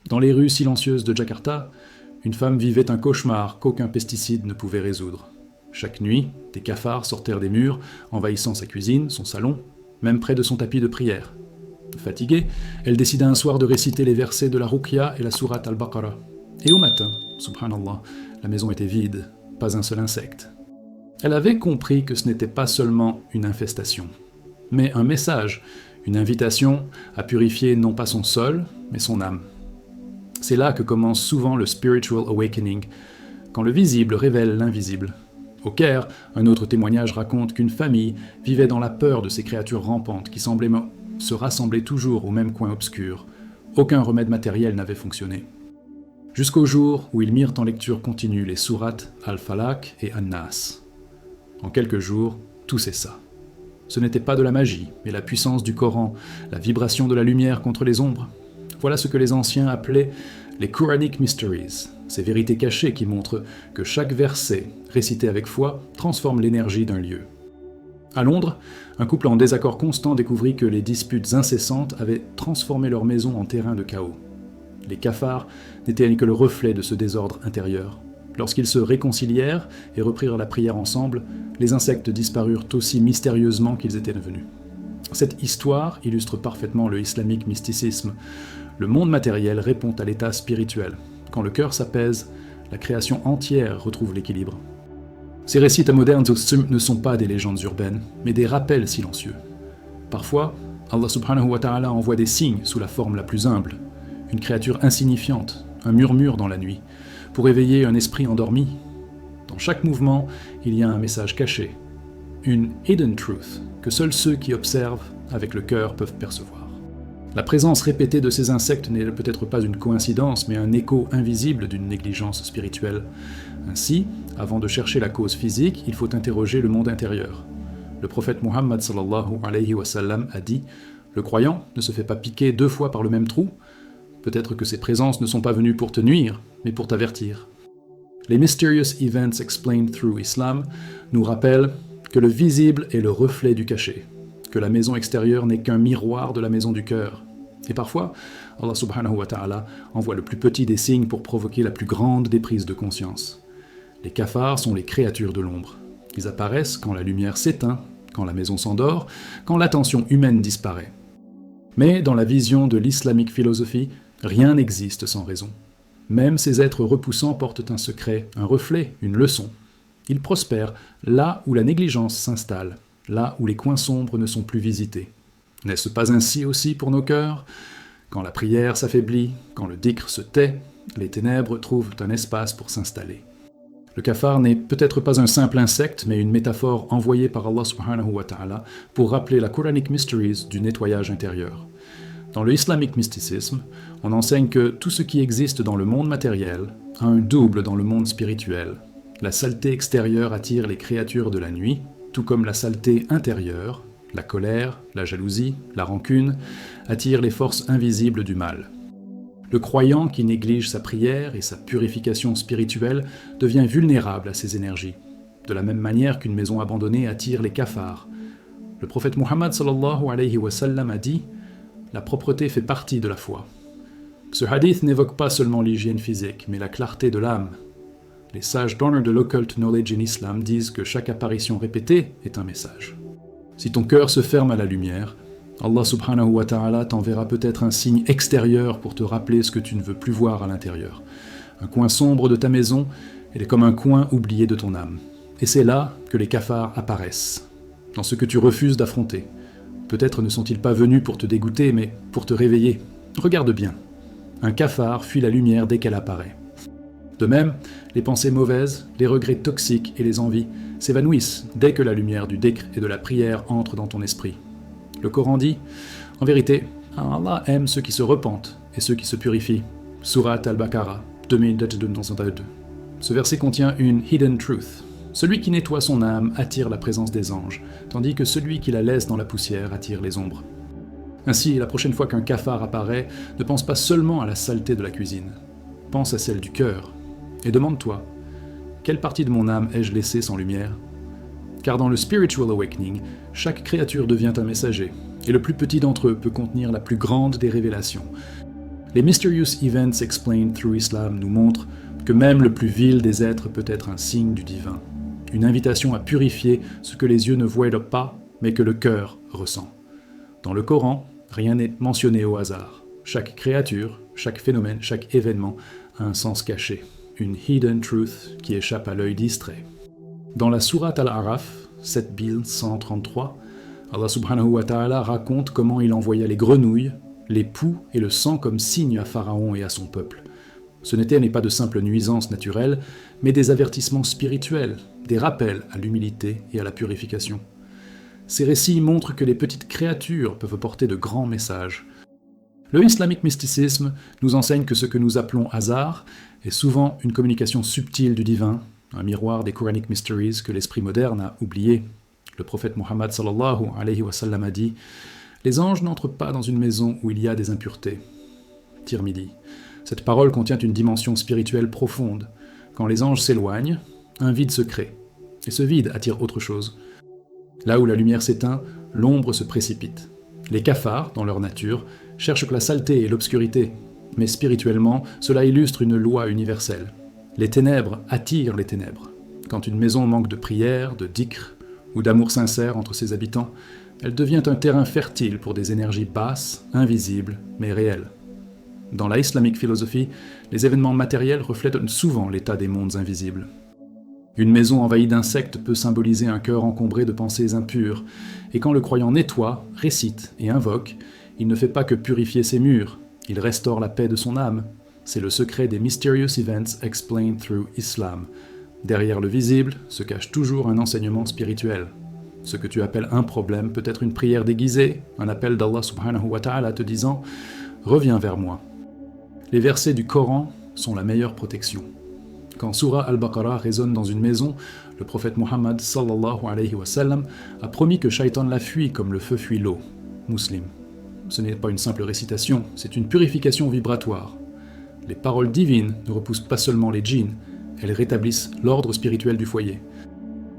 Dans les rues silencieuses de Jakarta, une femme vivait un cauchemar qu'aucun pesticide ne pouvait résoudre. Chaque nuit, des cafards sortèrent des murs, envahissant sa cuisine, son salon, même près de son tapis de prière. Fatiguée, elle décida un soir de réciter les versets de la Ruqya et la sourate Al-Baqarah. Et au matin, subhanallah, la maison était vide, pas un seul insecte. Elle avait compris que ce n'était pas seulement une infestation, mais un message, une invitation à purifier non pas son sol, mais son âme. C'est là que commence souvent le spiritual awakening, quand le visible révèle l'invisible. Au Caire, un autre témoignage raconte qu'une famille vivait dans la peur de ces créatures rampantes qui semblaient se rassembler toujours au même coin obscur. Aucun remède matériel n'avait fonctionné. Jusqu'au jour où ils mirent en lecture continue les sourates Al-Falaq et An-Nas. En quelques jours, tout cessa. Ce n'était pas de la magie, mais la puissance du Coran, la vibration de la lumière contre les ombres. Voilà ce que les anciens appelaient les Quranic Mysteries, ces vérités cachées qui montrent que chaque verset, récité avec foi, transforme l'énergie d'un lieu. À Londres, un couple en désaccord constant découvrit que les disputes incessantes avaient transformé leur maison en terrain de chaos. Les cafards n'étaient que le reflet de ce désordre intérieur. Lorsqu'ils se réconcilièrent et reprirent la prière ensemble, les insectes disparurent aussi mystérieusement qu'ils étaient devenus. Cette histoire illustre parfaitement le islamique mysticisme. Le monde matériel répond à l'état spirituel. Quand le cœur s'apaise, la création entière retrouve l'équilibre. Ces récits modernes ne sont pas des légendes urbaines, mais des rappels silencieux. Parfois, Allah subhanahu wa ta'ala envoie des signes sous la forme la plus humble, une créature insignifiante, un murmure dans la nuit, pour éveiller un esprit endormi. Dans chaque mouvement, il y a un message caché, une hidden truth que seuls ceux qui observent avec le cœur peuvent percevoir. La présence répétée de ces insectes n'est peut-être pas une coïncidence, mais un écho invisible d'une négligence spirituelle. Ainsi, avant de chercher la cause physique, il faut interroger le monde intérieur. Le prophète Muhammad sallallahu alayhi wa sallam a dit « Le croyant ne se fait pas piquer 2 fois par le même trou. Peut-être que ces présences ne sont pas venues pour te nuire, mais pour t'avertir. » Les Mysterious Events Explained Through Islam nous rappellent que le visible est le reflet du caché, que la maison extérieure n'est qu'un miroir de la maison du cœur. Et parfois, Allah subhanahu wa ta'ala envoie le plus petit des signes pour provoquer la plus grande des prises de conscience. Les cafards sont les créatures de l'ombre. Ils apparaissent quand la lumière s'éteint, quand la maison s'endort, quand l'attention humaine disparaît. Mais dans la vision de l'islamique philosophie, rien n'existe sans raison. Même ces êtres repoussants portent un secret, un reflet, une leçon. Ils prospèrent là où la négligence s'installe, là où les coins sombres ne sont plus visités. N'est-ce pas ainsi aussi pour nos cœurs ? Quand la prière s'affaiblit, quand le dhikr se tait, les ténèbres trouvent un espace pour s'installer. Le cafard n'est peut-être pas un simple insecte, mais une métaphore envoyée par Allah subhanahu wa ta'ala pour rappeler la Quranic Mysteries du nettoyage intérieur. Dans le islamique mysticisme, on enseigne que tout ce qui existe dans le monde matériel a un double dans le monde spirituel. La saleté extérieure attire les créatures de la nuit, tout comme la saleté intérieure, la colère, la jalousie, la rancune, attirent les forces invisibles du mal. Le croyant qui néglige sa prière et sa purification spirituelle devient vulnérable à ces énergies, de la même manière qu'une maison abandonnée attire les cafards. Le prophète Muhammad sallallahu alayhi wa sallam a dit « La propreté fait partie de la foi ». Ce hadith n'évoque pas seulement l'hygiène physique, mais la clarté de l'âme. Les sages donneurs de l'occult knowledge in Islam disent que chaque apparition répétée est un message. Si ton cœur se ferme à la lumière, Allah subhanahu wa ta'ala t'enverra peut-être un signe extérieur pour te rappeler ce que tu ne veux plus voir à l'intérieur. Un coin sombre de ta maison, elle est comme un coin oublié de ton âme. Et c'est là que les cafards apparaissent, dans ce que tu refuses d'affronter. Peut-être ne sont-ils pas venus pour te dégoûter, mais pour te réveiller. Regarde bien. Un cafard fuit la lumière dès qu'elle apparaît. De même, les pensées mauvaises, les regrets toxiques et les envies s'évanouissent dès que la lumière du dhikr et de la prière entre dans ton esprit. Le Coran dit, en vérité, Allah aime ceux qui se repentent et ceux qui se purifient. Surat Al-Baqarah, 2022. Ce verset contient une hidden truth. Celui qui nettoie son âme attire la présence des anges, tandis que celui qui la laisse dans la poussière attire les ombres. Ainsi, la prochaine fois qu'un cafard apparaît, ne pense pas seulement à la saleté de la cuisine. Pense à celle du cœur. Et demande-toi, quelle partie de mon âme ai-je laissée sans lumière ? Car dans le spiritual awakening, chaque créature devient un messager, et le plus petit d'entre eux peut contenir la plus grande des révélations. Les Mysterious Events Explained Through Islam nous montrent que même le plus vil des êtres peut être un signe du divin, une invitation à purifier ce que les yeux ne voient pas, mais que le cœur ressent. Dans le Coran, rien n'est mentionné au hasard. Chaque créature, chaque phénomène, chaque événement a un sens caché, une hidden truth qui échappe à l'œil distrait. Dans la sourate Al-Araf, 7133, Allah subhanahu wa ta'ala raconte comment il envoya les grenouilles, les poux et le sang comme signe à Pharaon et à son peuple. Ce n'étaient pas de simples nuisances naturelles, mais des avertissements spirituels, des rappels à l'humilité et à la purification. Ces récits montrent que les petites créatures peuvent porter de grands messages. Le Islamic mysticisme nous enseigne que ce que nous appelons hasard est souvent une communication subtile du divin, un miroir des Quranic Mysteries que l'esprit moderne a oublié. Le prophète Mohammed sallallahu alayhi wa sallam a dit « Les anges n'entrent pas dans une maison où il y a des impuretés. » Tirmidhi. Cette parole contient une dimension spirituelle profonde. Quand les anges s'éloignent, un vide se crée. Et ce vide attire autre chose. Là où la lumière s'éteint, l'ombre se précipite. Les cafards, dans leur nature, cherchent la saleté et l'obscurité. Mais spirituellement, cela illustre une loi universelle. Les ténèbres attirent les ténèbres. Quand une maison manque de prière, de dhikr ou d'amour sincère entre ses habitants, elle devient un terrain fertile pour des énergies basses, invisibles, mais réelles. Dans la islamique philosophie, les événements matériels reflètent souvent l'état des mondes invisibles. Une maison envahie d'insectes peut symboliser un cœur encombré de pensées impures, et quand le croyant nettoie, récite et invoque, il ne fait pas que purifier ses murs, il restaure la paix de son âme. C'est le secret des Mysterious Events Explained Through Islam. Derrière le visible se cache toujours un enseignement spirituel. Ce que tu appelles un problème peut être une prière déguisée, un appel d'Allah subhanahu wa ta'ala te disant « Reviens vers moi ». Les versets du Coran sont la meilleure protection. Quand Surah Al-Baqarah résonne dans une maison, le prophète Mohammed sallallahu alayhi wa sallam a promis que Shaitan la fuit comme le feu fuit l'eau. Muslim. Ce n'est pas une simple récitation, c'est une purification vibratoire. Les paroles divines ne repoussent pas seulement les djinns, elles rétablissent l'ordre spirituel du foyer.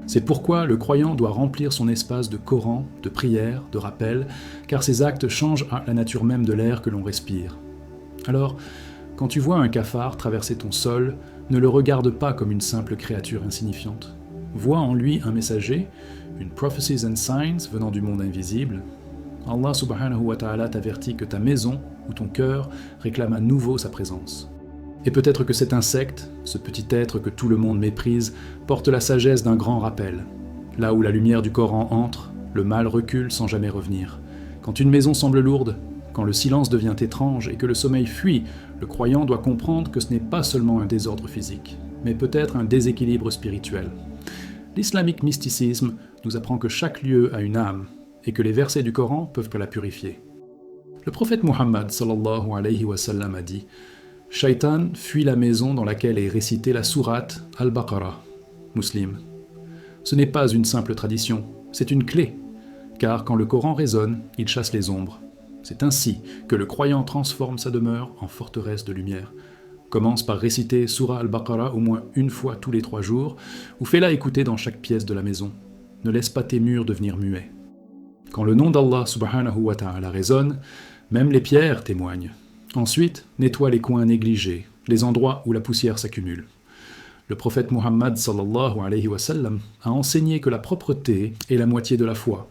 C'est pourquoi le croyant doit remplir son espace de Coran, de prière, de rappel, car ces actes changent la nature même de l'air que l'on respire. Alors, quand tu vois un cafard traverser ton sol, ne le regarde pas comme une simple créature insignifiante. Vois en lui un messager, une prophecies and signs venant du monde invisible. Allah subhanahu wa ta'ala t'avertit que ta maison ou ton cœur réclame à nouveau sa présence. Et peut-être que cet insecte, ce petit être que tout le monde méprise, porte la sagesse d'un grand rappel. Là où la lumière du Coran entre, le mal recule sans jamais revenir. Quand une maison semble lourde, quand le silence devient étrange et que le sommeil fuit, le croyant doit comprendre que ce n'est pas seulement un désordre physique, mais peut-être un déséquilibre spirituel. L'islamique mysticisme nous apprend que chaque lieu a une âme, et que les versets du Coran peuvent la purifier. Le prophète Muhammad sallallahu alayhi wa sallam a dit « Shaitan fuit la maison dans laquelle est récitée la sourate Al-Baqarah. » Muslim. Ce n'est pas une simple tradition, c'est une clé, car quand le Coran résonne, il chasse les ombres. C'est ainsi que le croyant transforme sa demeure en forteresse de lumière. Commence par réciter Surah Al-Baqarah au moins une fois tous les 3 jours, ou fais-la écouter dans chaque pièce de la maison. Ne laisse pas tes murs devenir muets. Quand le nom d'Allah subhanahu wa ta'ala résonne, même les pierres témoignent. Ensuite, nettoie les coins négligés, les endroits où la poussière s'accumule. Le prophète Muhammad sallallahu alayhi wa sallam a enseigné que la propreté est la moitié de la foi.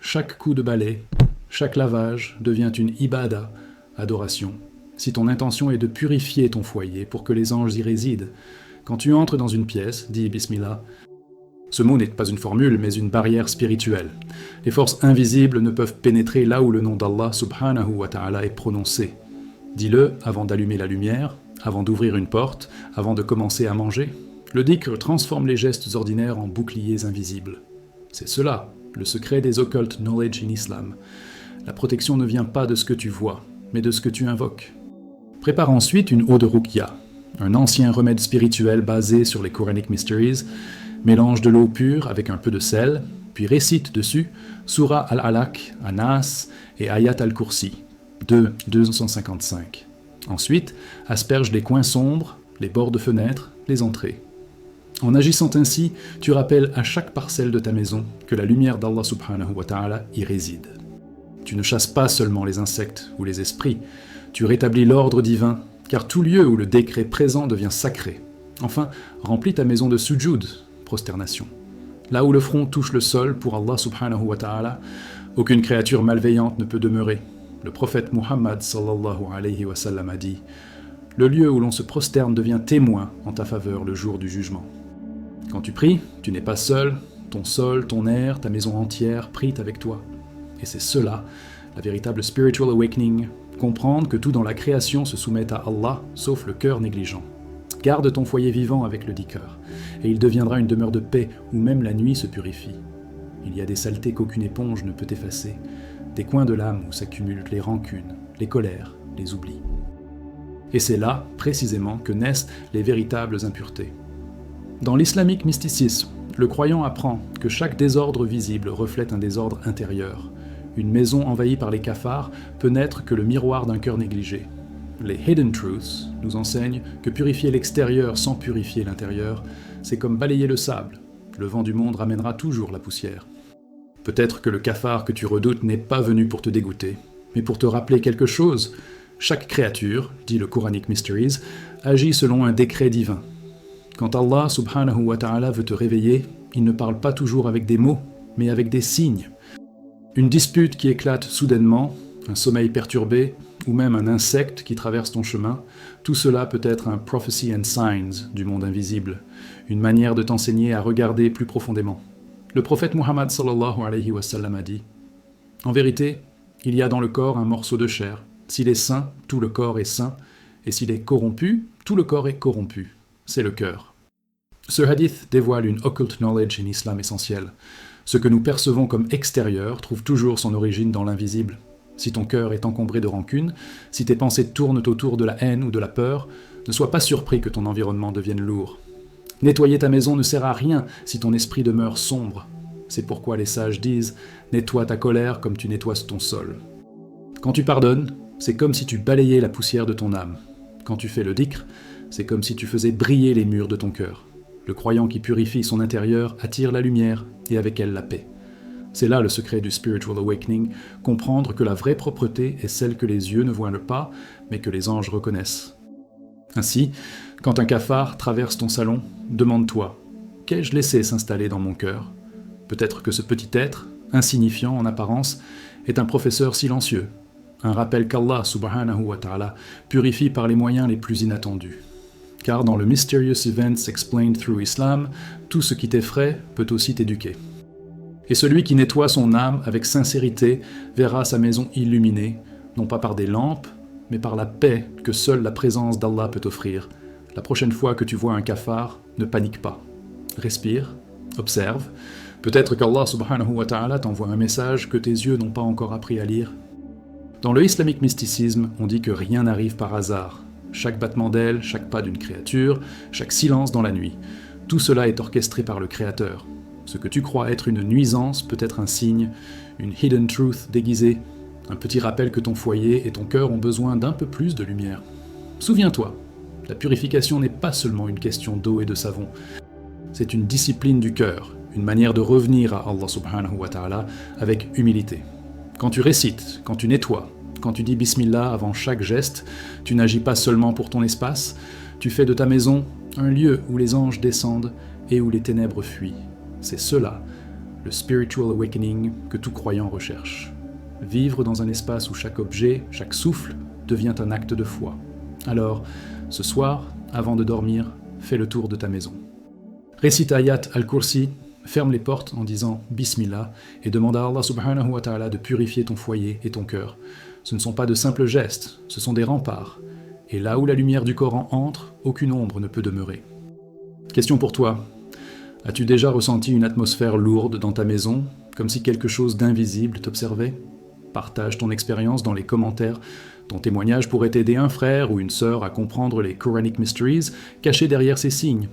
Chaque coup de balai, chaque lavage devient une ibada, adoration. Si ton intention est de purifier ton foyer pour que les anges y résident, quand tu entres dans une pièce, dis Bismillah. Ce mot n'est pas une formule, mais une barrière spirituelle. Les forces invisibles ne peuvent pénétrer là où le nom d'Allah subhanahu wa ta'ala est prononcé. Dis-le avant d'allumer la lumière, avant d'ouvrir une porte, avant de commencer à manger. Le dhikr transforme les gestes ordinaires en boucliers invisibles. C'est cela, le secret des occult knowledge in Islam. La protection ne vient pas de ce que tu vois, mais de ce que tu invoques. Prépare ensuite une eau de ruqya, un ancien remède spirituel basé sur les Quranic Mysteries. Mélange de l'eau pure avec un peu de sel, puis récite dessus Surah Al-Alaq, An-Nas et Ayat Al-Kursi, 255. Ensuite, asperge les coins sombres, les bords de fenêtres, les entrées. En agissant ainsi, tu rappelles à chaque parcelle de ta maison que la lumière d'Allah subhanahu wa ta'ala y réside. Tu ne chasses pas seulement les insectes ou les esprits, Tu rétablis l'ordre divin, car tout lieu où le décret présent devient sacré. Enfin, remplis ta maison de sujud, prosternation. Là où le front touche le sol pour Allah subhanahu wa ta'ala, aucune créature malveillante ne peut demeurer. Le prophète Muhammad sallallahu alayhi wa sallam a dit « Le lieu où l'on se prosterne devient témoin en ta faveur le jour du jugement. » Quand tu pries, tu n'es pas seul, ton sol, ton air, ta maison entière prient avec toi. Et c'est cela, la véritable spiritual awakening, comprendre que tout dans la création se soumet à Allah, sauf le cœur négligent. Garde ton foyer vivant avec le dhikr, et il deviendra une demeure de paix où même la nuit se purifie. Il y a des saletés qu'aucune éponge ne peut effacer, des coins de l'âme où s'accumulent les rancunes, les colères, les oublis. Et c'est là, précisément, que naissent les véritables impuretés. Dans l'islamique mysticisme, le croyant apprend que chaque désordre visible reflète un désordre intérieur. Une maison envahie par les cafards peut n'être que le miroir d'un cœur négligé. Les Hidden Truths nous enseignent que purifier l'extérieur sans purifier l'intérieur, c'est comme balayer le sable. Le vent du monde ramènera toujours la poussière. Peut-être que le cafard que tu redoutes n'est pas venu pour te dégoûter, mais pour te rappeler quelque chose. Chaque créature, dit le Quranic Mysteries, agit selon un décret divin. Quand Allah subhanahu wa ta'ala veut te réveiller, il ne parle pas toujours avec des mots, mais avec des signes. Une dispute qui éclate soudainement, un sommeil perturbé, ou même un insecte qui traverse ton chemin, tout cela peut être un prophecy and signs du monde invisible, une manière de t'enseigner à regarder plus profondément. Le prophète Muhammad sallallahu alayhi wa sallam a dit « En vérité, il y a dans le corps un morceau de chair. S'il est sain, tout le corps est sain, et s'il est corrompu, tout le corps est corrompu. C'est le cœur. » Ce hadith dévoile une occult knowledge en islam essentielle. Ce que nous percevons comme extérieur trouve toujours son origine dans l'invisible. Si ton cœur est encombré de rancune, si tes pensées tournent autour de la haine ou de la peur, ne sois pas surpris que ton environnement devienne lourd. Nettoyer ta maison ne sert à rien si ton esprit demeure sombre. C'est pourquoi les sages disent « Nettoie ta colère comme tu nettoies ton sol ». Quand tu pardonnes, c'est comme si tu balayais la poussière de ton âme. Quand tu fais le dhikr, c'est comme si tu faisais briller les murs de ton cœur. Le croyant qui purifie son intérieur attire la lumière et avec elle la paix. C'est là le secret du spiritual awakening, comprendre que la vraie propreté est celle que les yeux ne voient pas, mais que les anges reconnaissent. Ainsi, quand un cafard traverse ton salon, demande-toi « Qu'ai-je laissé s'installer dans mon cœur ?» Peut-être que ce petit être, insignifiant en apparence, est un professeur silencieux, un rappel qu'Allah subhanahu wa ta'ala purifie par les moyens les plus inattendus. Car dans le Mysterious Events Explained Through Islam, tout ce qui t'effraie peut aussi t'éduquer. Et celui qui nettoie son âme avec sincérité verra sa maison illuminée, non pas par des lampes, mais par la paix que seule la présence d'Allah peut offrir. La prochaine fois que tu vois un cafard, ne panique pas. Respire, observe. Peut-être qu'Allah subhanahu wa ta'ala t'envoie un message que tes yeux n'ont pas encore appris à lire. Dans le islamique mysticisme, on dit que rien n'arrive par hasard. Chaque battement d'aile, chaque pas d'une créature, chaque silence dans la nuit, tout cela est orchestré par le Créateur. Ce que tu crois être une nuisance peut être un signe, une hidden truth déguisée, un petit rappel que ton foyer et ton cœur ont besoin d'un peu plus de lumière. Souviens-toi, la purification n'est pas seulement une question d'eau et de savon, c'est une discipline du cœur, une manière de revenir à Allah subhanahu wa ta'ala avec humilité. Quand tu récites, quand tu nettoies, quand tu dis Bismillah avant chaque geste, tu n'agis pas seulement pour ton espace, tu fais de ta maison un lieu où les anges descendent et où les ténèbres fuient. C'est cela, le spiritual awakening que tout croyant recherche. Vivre dans un espace où chaque objet, chaque souffle, devient un acte de foi. Alors, ce soir, avant de dormir, fais le tour de ta maison. Récite Ayat al-Kursi, ferme les portes en disant Bismillah et demande à Allah subhanahu wa ta'ala de purifier ton foyer et ton cœur. Ce ne sont pas de simples gestes, ce sont des remparts. Et là où la lumière du Coran entre, aucune ombre ne peut demeurer. Question pour toi. As-tu déjà ressenti une atmosphère lourde dans ta maison, comme si quelque chose d'invisible t'observait ? Partage ton expérience dans les commentaires. Ton témoignage pourrait aider un frère ou une sœur à comprendre les Quranic Mysteries cachés derrière ces signes.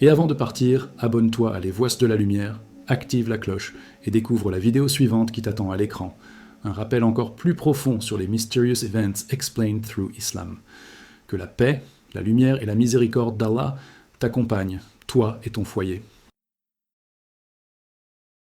Et avant de partir, abonne-toi à Les Voix de la Lumière, active la cloche et découvre la vidéo suivante qui t'attend à l'écran. Un rappel encore plus profond sur les Mysterious Events Explained Through Islam. Que la paix, la lumière et la miséricorde d'Allah t'accompagnent, toi et ton foyer.